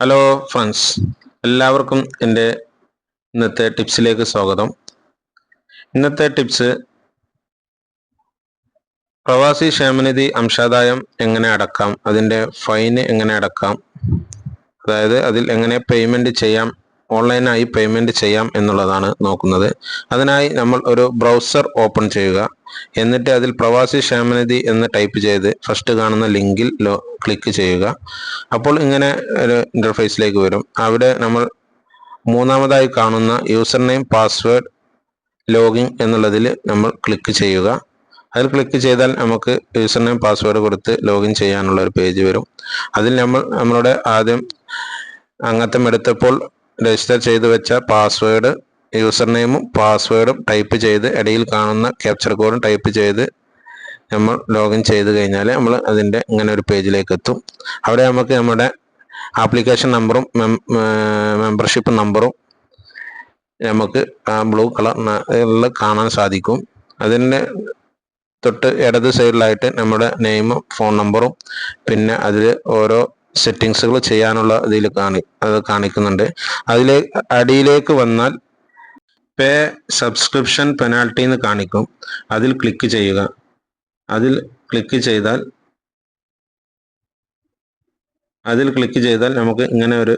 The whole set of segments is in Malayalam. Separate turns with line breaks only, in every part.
ഹലോ ഫ്രണ്ട്സ്, എല്ലാവർക്കും എൻ്റെ ഇന്നത്തെ ടിപ്സിലേക്ക് സ്വാഗതം. ഇന്നത്തെ ടിപ്സ് പ്രവാസി ക്ഷേമനിധി അംശാദായം എങ്ങനെ അടക്കാം, അതിൻ്റെ ഫൈന് എങ്ങനെ അടക്കാം, അതായത് അതിൽ എങ്ങനെ പേയ്മെൻറ്റ് ചെയ്യാം, ഓൺലൈനായി പേയ്മെൻറ്റ് ചെയ്യാം എന്നുള്ളതാണ് നോക്കുന്നത്. അതിനായി നമ്മൾ ഒരു ബ്രൗസർ ഓപ്പൺ ചെയ്യുക. എന്നിട്ട് അതിൽ പ്രവാസി ക്ഷേമനിധി എന്ന് ടൈപ്പ് ചെയ്ത് ഫസ്റ്റ് കാണുന്ന ലിങ്കിൽ ക്ലിക്ക് ചെയ്യുക. അപ്പോൾ ഇങ്ങനെ ഒരു ഇൻ്റർഫേസിലേക്ക് വരും. അവിടെ നമ്മൾ മൂന്നാമതായി കാണുന്ന യൂസർ നെയിം പാസ്വേഡ് ലോഗിൻ എന്നുള്ളതിൽ നമ്മൾ ക്ലിക്ക് ചെയ്യുക. അതിൽ ക്ലിക്ക് ചെയ്താൽ നമുക്ക് യൂസർ നെയിം പാസ്വേഡ് കൊടുത്ത് ലോഗിൻ ചെയ്യാനുള്ള ഒരു പേജ് വരും. അതിൽ നമ്മളുടെ ആദ്യം അംഗത്വം എടുത്തപ്പോൾ രജിസ്റ്റർ ചെയ്ത് വെച്ച പാസ്വേഡ്, യൂസർ നെയിമും പാസ്വേഡും ടൈപ്പ് ചെയ്ത് ഇടയിൽ കാണുന്ന ക്യാപ്ചർ കോഡും ടൈപ്പ് ചെയ്ത് നമ്മൾ ലോഗിൻ ചെയ്ത് കഴിഞ്ഞാൽ നമ്മൾ അതിൻ്റെ ഇങ്ങനെ ഒരു പേജിലേക്ക് എത്തും. അവിടെ നമുക്ക് നമ്മുടെ ആപ്ലിക്കേഷൻ നമ്പറും മെമ്പർഷിപ്പ് നമ്പറും നമുക്ക് ആ ബ്ലൂ കളറിൽ കാണാൻ സാധിക്കും. അതിൻ്റെ തൊട്ട് ഇടത് സൈഡിലായിട്ട് നമ്മുടെ നെയിമും ഫോൺ നമ്പറും പിന്നെ അതിൽ ഓരോ സെറ്റിങ്സുകൾ ചെയ്യാനുള്ള അത് കാണിക്കുന്നുണ്ട്. അടിയിലേക്ക് വന്നാൽ പേ സബ്സ്ക്രിപ്ഷൻ പെനാൽറ്റി എന്ന് കാണിക്കും. അതിൽ ക്ലിക്ക് ചെയ്യുക. അതിൽ ക്ലിക്ക് ചെയ്താൽ നമുക്ക് ഇങ്ങനെ ഒരു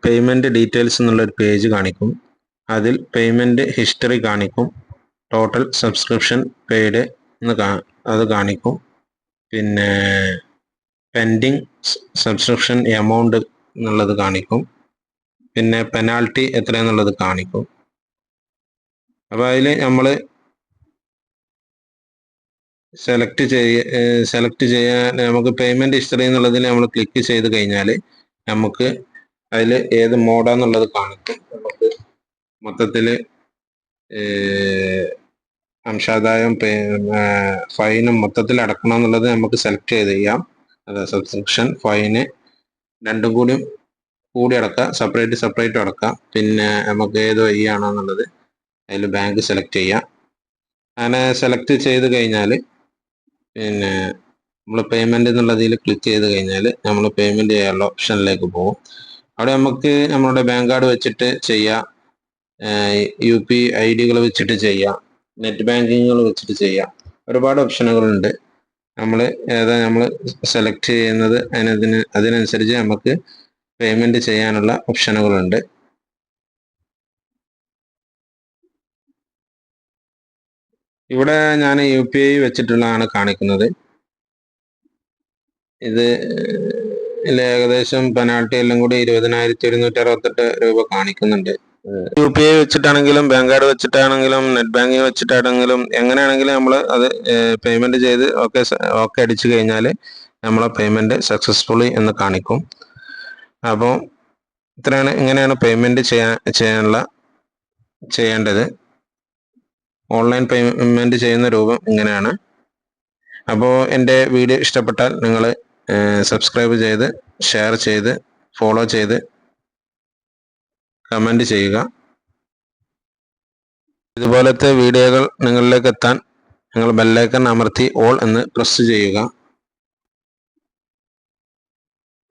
പേയ്മെൻറ്റ് ഡീറ്റെയിൽസ് എന്നുള്ളൊരു പേജ് കാണിക്കും. അതിൽ പേയ്മെൻറ്റ് ഹിസ്റ്ററി കാണിക്കും. ടോട്ടൽ സബ്സ്ക്രിപ്ഷൻ പെയ്ഡ് എന്ന് അത് കാണിക്കും. പിന്നെ പെൻഡിങ് സബ്സ്ക്രിപ്ഷൻ എമൗണ്ട് എന്നുള്ളത് കാണിക്കും. പിന്നെ പെനാൽറ്റി എത്രയെന്നുള്ളത് കാണിക്കും. അപ്പോൾ അതിൽ നമ്മൾ സെലക്ട് ചെയ്യാൻ നമുക്ക് പേയ്മെൻറ്റ് ഹിസ്റ്ററി എന്നുള്ളതിൽ നമ്മൾ ക്ലിക്ക് ചെയ്ത് കഴിഞ്ഞാൽ നമുക്ക് അതിൽ ഏത് മോഡാന്നുള്ളത് കാണിക്കും. നമുക്ക് മൊത്തത്തിൽ അംശാദായം ഫൈനും മൊത്തത്തിൽ അടക്കണം എന്നുള്ളത് നമുക്ക് സെലക്ട് ചെയ്ത് ചെയ്യാം. അത് സബ്സ്ക്രിപ്ഷൻ ഫൈന് രണ്ടും കൂടി അടക്കാം, സെപ്പറേറ്റ് അടക്കാം. പിന്നെ നമുക്ക് ഏത് വഴിയാണെന്നുള്ളത് അതിൽ ബാങ്ക് സെലക്ട് ചെയ്യാം. അങ്ങനെ സെലക്ട് ചെയ്ത് കഴിഞ്ഞാൽ പിന്നെ നമ്മൾ പേയ്മെൻറ്റ് എന്നുള്ളതിൽ ക്ലിക്ക് ചെയ്ത് കഴിഞ്ഞാൽ നമ്മൾ പേയ്മെൻറ്റ് ചെയ്യാനുള്ള ഓപ്ഷനിലേക്ക് പോകും. അവിടെ നമുക്ക് നമ്മളുടെ ബാങ്ക് കാർഡ് വെച്ചിട്ട് ചെയ്യാം, UPI ID വെച്ചിട്ട് ചെയ്യാം, നെറ്റ് ബാങ്കിങ്ങുകൾ വെച്ചിട്ട് ചെയ്യാം. ഒരുപാട് ഓപ്ഷനുകളുണ്ട്. നമ്മൾ ഏതാ നമ്മൾ സെലക്ട് ചെയ്യുന്നത് അതിനനുസരിച്ച് നമുക്ക് പേയ്മെൻറ്റ് ചെയ്യാനുള്ള ഓപ്ഷനുകളുണ്ട്. ഇവിടെ ഞാൻ UPI വെച്ചിട്ടുള്ളതാണ് കാണിക്കുന്നത്. ഇത് ഏകദേശം പെനാൽറ്റി എല്ലാം കൂടി 20,168 രൂപ കാണിക്കുന്നുണ്ട്. UPI വെച്ചിട്ടാണെങ്കിലും ബാങ്ക് കാർഡ് വെച്ചിട്ടാണെങ്കിലും നെറ്റ് ബാങ്കിങ് വെച്ചിട്ടാണെങ്കിലും എങ്ങനെയാണെങ്കിലും നമ്മൾ അത് പേയ്മെൻറ്റ് ചെയ്ത് ഓക്കെ അടിച്ചു കഴിഞ്ഞാൽ നമ്മളെ പേയ്മെൻറ്റ് സക്സസ്ഫുള്ളി എന്ന് കാണിക്കും. അപ്പോൾ ഇങ്ങനെയാണ് പേയ്മെൻറ്റ് ചെയ്യേണ്ടത്. ഓൺലൈൻ പേയ്മെൻറ്റ് ചെയ്യുന്ന രൂപം ഇങ്ങനെയാണ്. അപ്പോൾ എൻ്റെ വീഡിയോ ഇഷ്ടപ്പെട്ടാൽ നിങ്ങൾ സബ്സ്ക്രൈബ് ചെയ്ത് ഷെയർ ചെയ്ത് ഫോളോ ചെയ്ത് കമൻറ്റ് ചെയ്യുക. ഇതുപോലത്തെ വീഡിയോകൾ നിങ്ങളിലേക്ക് എത്താൻ നിങ്ങൾ ബെല്ലൈക്കൺ അമർത്തി ഓൾ എന്ന് പ്രസ് ചെയ്യുക.